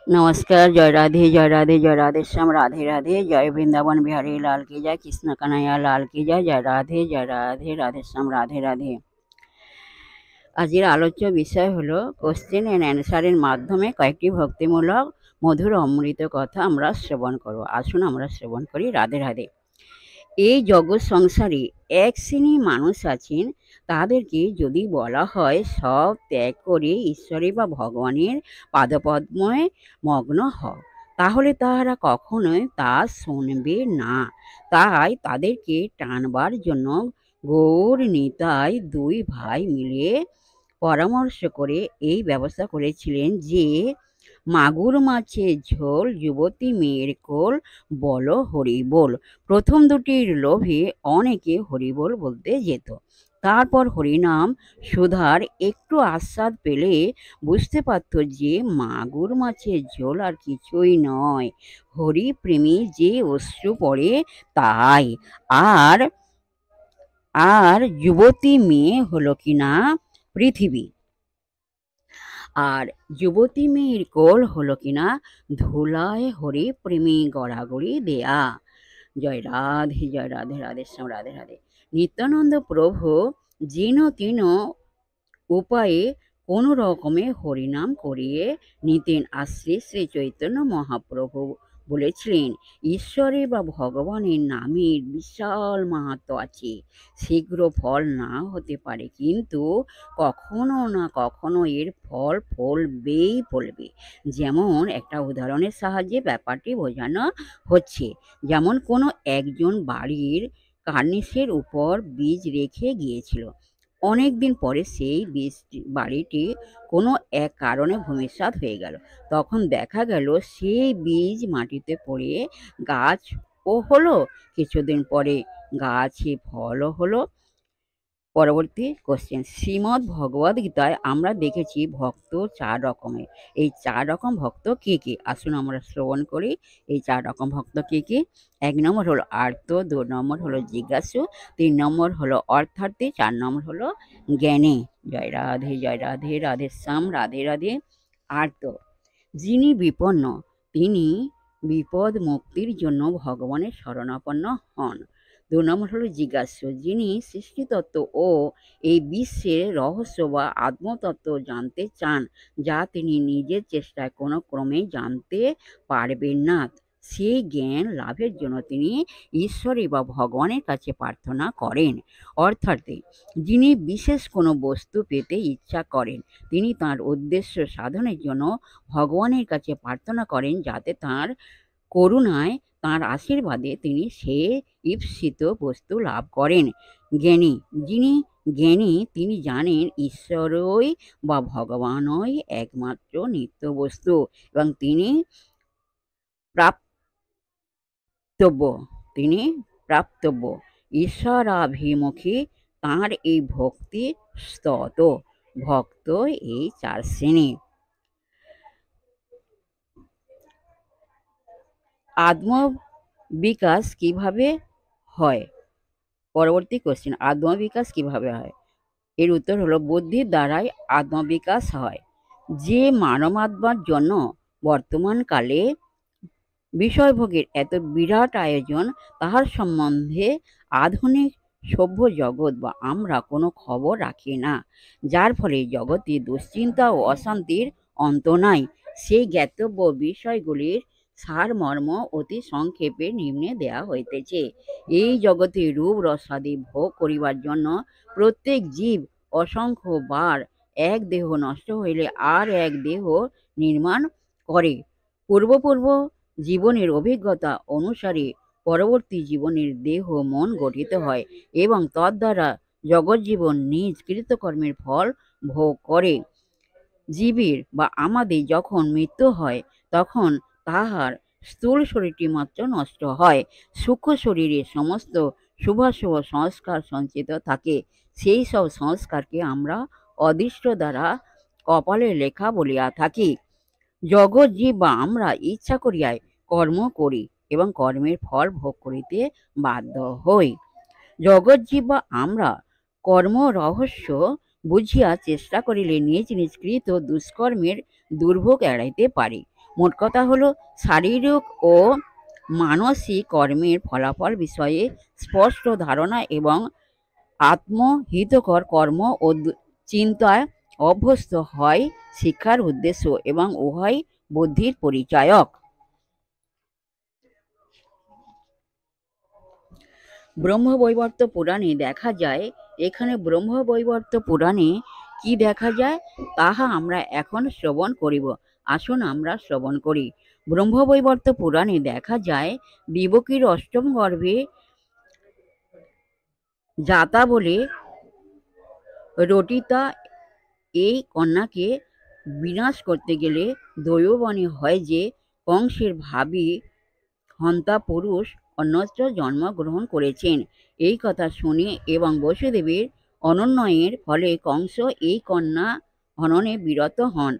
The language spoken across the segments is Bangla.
नमस्कार। जय राधे जय राधे जय राधे श्याम राधे राधे। जय वृंदावन बिहारी लाल की जय, कृष्ण कन्हैया लाल की जय। जय राधे राधे श्याम राधे राधे। আজকের আলোচ্য বিষয় হলো কোশ্চেন অ্যান্ড অ্যান্সারের মাধ্যমে কয়েকটি ভক্তিমূলক মধুর অমৃত কথা আমরা শ্রবণ করব। আসুন আমরা শ্রবণ করি। রাধে রাধে। এই জগৎ সংসারে এক শ্রেণীর মানুষ আছেন, তাদেরকে যদি বলা হয় সব ত্যাগ করে ঈশ্বরে বা ভগবানের পাদপদ্মে মগ্ন হও, তাহলে তাহারা কখনোই তা শুনবে না। তাই তাদেরকে টানবার জন্য গৌর নিতাই দুই ভাই মিলে পরামর্শ করে এই ব্যবস্থা করেছিলেন যে মাগুর মাছের ঝোল, যুবতী মেয়ের কোল, বলো হরিবোল। প্রথম দুটির লোভে অনেকে হরিবোল বলতে যেত। তারপর হরিনাম সুধার একটু আস্বাদ পেলে বুঝতে পারত যে মাগুর মাছের ঝোল আর কিছুই নয়, হরিপ্রেমী যে অশ্রু পড়ে তাই। আর আর যুবতী মেয়ে হলো কিনা পৃথিবী, আর যুবতী মেয়ের কোল হলো কিনা ধুলায় হরি প্রেমী গড়াগড়ি দেয়া। জয় রাধে রাধে শ্যাম রাধে রাধে। নিত্যানন্দ প্রভু যেন তেন উপায়ে কোনো রকমে হরিনাম করিয়ে নিতেন। আর শ্রী শ্রী চৈতন্য মহাপ্রভু বলেছিলেন, ঈশ্বরে বা ভগবানের নামের বিশাল মাহাত্ম্য আছে। শীঘ্র ফল না হতে পারে, কিন্তু কখনো না কখনো এর ফল ফলবেই ফলবে। যেমন একটা উদাহরণের সাহায্যে ব্যাপারটি বোঝানো হচ্ছে। যেমন কোনো একজন বাড়ির কার্নিসের উপর বীজ রেখে গিয়েছিল। অনেকদিন পরে সেই বাড়িটি কোনো এক কারণে ভূমিসাৎ হয়ে গেল। তখন দেখা গেল সেই বীজ মাটিতে পড়ে গাছও হলো, কিছুদিন পরে গাছে ফলও হলো। পরবর্তী কোশ্চেন, শ্রীমদ্ ভগবদ গীতায় আমরা দেখেছি ভক্ত 4 রকমের। এই 4 রকম ভক্ত কে কে? আসুন আমরা শ্রবণ করি। এই 4 রকম ভক্ত কে কে? 1 নম্বর হলো আর্ত, 2 নম্বর হলো জিজ্ঞাসু, 3 নম্বর হলো অর্থার্থী, 4 নম্বর হলো জ্ঞানী। জয় রাধে রাধে শ্যাম রাধে রাধে। আর্ত, যিনি বিপন্ন, তিনি বিপদ মুক্তির জন্য ভগবানের শরণাপন্ন হন। 2 নম্বর হলো জিজ্ঞাসু, যিনি সৃষ্টিতত্ত্ব ও এই বিশ্বের রহস্য বা আত্মতত্ত্ব জানতে চান, যা তিনি নিজের চেষ্টায় কোনো ক্রমেই জানতে পারবেন না। সেই জ্ঞান লাভের জন্য তিনি ঈশ্বরে বা ভগবানের কাছে প্রার্থনা করেন। অর্থাৎ যিনি বিশেষ কোনো বস্তু পেতে ইচ্ছা করেন, তিনি তাঁর উদ্দেশ্য সাধনের জন্য ভগবানের কাছে প্রার্থনা করেন, যাতে তাঁর করুণায়, তাঁর আশীর্বাদে তিনি সে ঈপ্সিত বস্তু লাভ করেন। জ্ঞানী, যিনি জ্ঞানী, তিনি জানেন ঈশ্বরই বা ভগবানই একমাত্র নিত্য বস্তু এবং তিনি প্রাপ্তব্য। ঈশ্বরাভিমুখী তাঁর এই ভক্তি স্তত। ভক্ত এই 4 শ্রেণী। আত্মবিকাশ কিভাবে হয়? পরবর্তী কোশ্চেন, আত্মবিকাশ কিভাবে হয়? এর উত্তর হলো বুদ্ধির দ্বারাই আত্মবিকাশ হয়। যে মানবাত্মার জন্য বর্তমানকালে বিষয়ভোগের এত বিরাট আয়োজন, তাহার সম্বন্ধে আধুনিক সভ্য জগৎ বা আমরা কোনো খবর রাখি না, যার ফলে জগতে দুশ্চিন্তা ও অশান্তির অন্ত নাই। সেই জ্ঞাতব্য বিষয়গুলির সারমর্ম অতি সংক্ষেপে নিম্নে দেয়া হইতেছে। এই জগতে রূপ রসাদি ভোগ করিবার জন্য প্রত্যেক জীব অসংখ্য বার এক দেহ নষ্ট হইলে আর এক দেহ নির্মাণ করে। পূর্ব জীবনের অভিজ্ঞতা অনুসারে পরবর্তী জীবনের দেহ মন গঠিত হয় এবং তদ্বারা জগৎজীবন নিজ কৃতকর্মের ফল ভোগ করে। জীবের বা আমাদের যখন মৃত্যু হয়, তখন তাহার স্থূল শরীরটি মাত্র নষ্ট হয়, সূক্ষ্ম শরীরে সমস্ত শুভাশুভ সংস্কার সঞ্চিত থাকে। সেই সব সংস্কারকে আমরা অদৃষ্ট দ্বারা কপালের লেখা বলিয়া থাকি। জগৎ জীব বা আমরা ইচ্ছা করিয়াই কর্ম করি এবং কর্মের ফল ভোগ করিতে বাধ্য হই। জগৎ জীব বা আমরা কর্ম রহস্য বুঝিয়া চেষ্টা করিলে নিজ নিজ কৃত দুষ্কর্মের দুর্ভোগ এড়াইতে পারি। মোট কথা হলো শারীরিক ও মানসিক কর্মের ফলাফল বিষয়ে স্পষ্ট ধারণা এবং আত্মহিতকর কর্ম ও চিন্তায় অভ্যস্ত হয় শিক্ষার উদ্দেশ্য এবং উভয় বুদ্ধির পরিচায়ক। ব্রহ্মবৈবর্ত পুরাণে দেখা যায়, এখানে ব্রহ্মবৈবর্ত পুরাণে কি দেখা যায় তাহা আমরা এখন শ্রবণ করিব। আসুন আমরা শ্রবণ করি। ব্রহ্মবৈবর্ত পুরাণে দেখা যায়, বিবকির অষ্টম গর্ভে জাতা বলে রটিতা এই কন্যাকে বিনাশ করতে গেলে দৈববাণী হয় যে কংসের ভাবী হন্তা পুরুষ অন্যত্র জন্মগ্রহণ করেছেন। এই কথা শুনে এবং বসুদেবের অনুনয়ের ফলে কংস এই কন্যা হননে বিরত হন।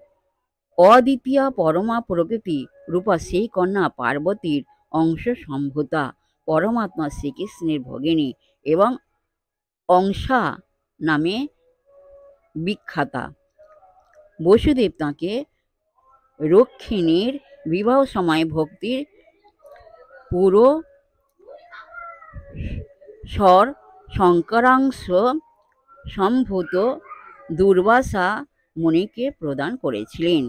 অদ্বিতীয়া পরমা প্রকৃতি রূপা সেই কন্যা পার্বতীর অংশ সম্ভূতা, পরমাত্মা শ্রীকৃষ্ণের ভগিনী এবং অংশা নামে বিখ্যাতা। বসুদেব তাঁকে রক্ষিণীর বিবাহ সময় ভক্তির পুরো স্বর শঙ্করাংশ সম্ভূত দুর্বাসা মুনিকে প্রদান করেছিলেন।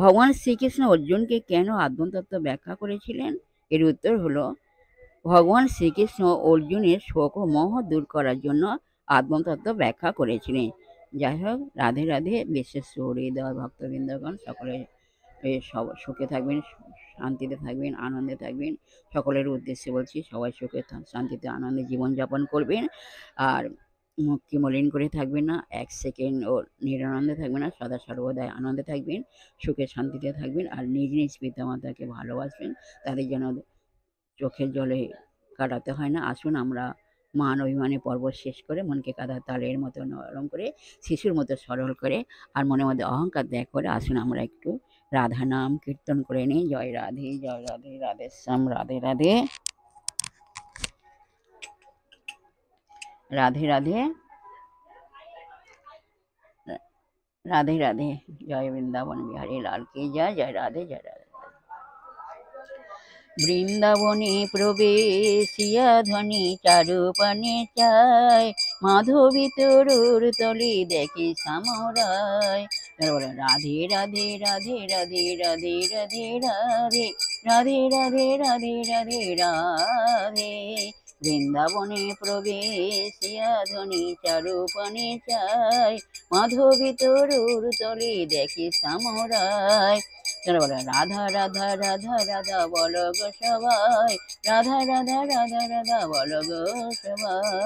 ভগবান শ্রীকৃষ্ণ অর্জুনকে কেন আত্মতত্ত্ব ব্যাখ্যা করেছিলেন? এর উত্তর হলো, ভগবান শ্রীকৃষ্ণ অর্জুনের শোক ও মোহ দূর করার জন্য আত্মতত্ত্ব ব্যাখ্যা করেছিলেন। যাই হোক, রাধে রাধে। বিশেষ হৃদয় ভক্তবৃন্দগণ সকলে সব সুখে থাকবেন, শান্তিতে থাকবেন, আনন্দে থাকবেন। সকলের উদ্দেশ্যে বলছি, সবাই সুখে শান্তিতে আনন্দে জীবনযাপন করবেন। আর মুখকে মলিন করে থাকবেন না, এক সেকেন্ড ও নিরানন্দে থাকবেন না, সদা সর্বদাই আনন্দে থাকবেন, সুখে শান্তিতে থাকবেন। আর নিজ নিজ পিতামাতাকে ভালোবাসবেন, তাদের যেন চোখের জলে কাটাতে হয় না। আসুন আমরা মান অভিমানে পর্ব শেষ করে মনকে কাদা তালের মতো নরম করে, শিশুর মতো সরল করে, আর মনের মধ্যে অহংকার ত্যাগ করে আসুন আমরা একটু রাধা নাম কীর্তন করে নিই। জয় রাধে, জয় রাধে, রাধেশ্যাম রাধে রাধে, রাধে রাধে, রাধে রাধে। জয় বৃন্দাবন বিহারী লাল কি জয়, জয় রাধে, জয় রাধে। বৃন্দাবনে প্রবেশিয়া ধ্বনি চারুপানে চায়, মাধবী তরুর তলে দেখি সামরায়। রাধে রাধে, রাধে রাধে, রাধে রাধে, রাধে রাধে, রাধে রাধে, রাধে রাধে। বৃন্দাবনে প্রবেশিয়া ধ্বনি চারুপানে চায়, মাধবী তরুর তলে দেখি সামরায়। রাধা রাধা, রাধা রাধা বল গো সবাই, রাধা রাধা, রাধা রাধা বল গো সবাই।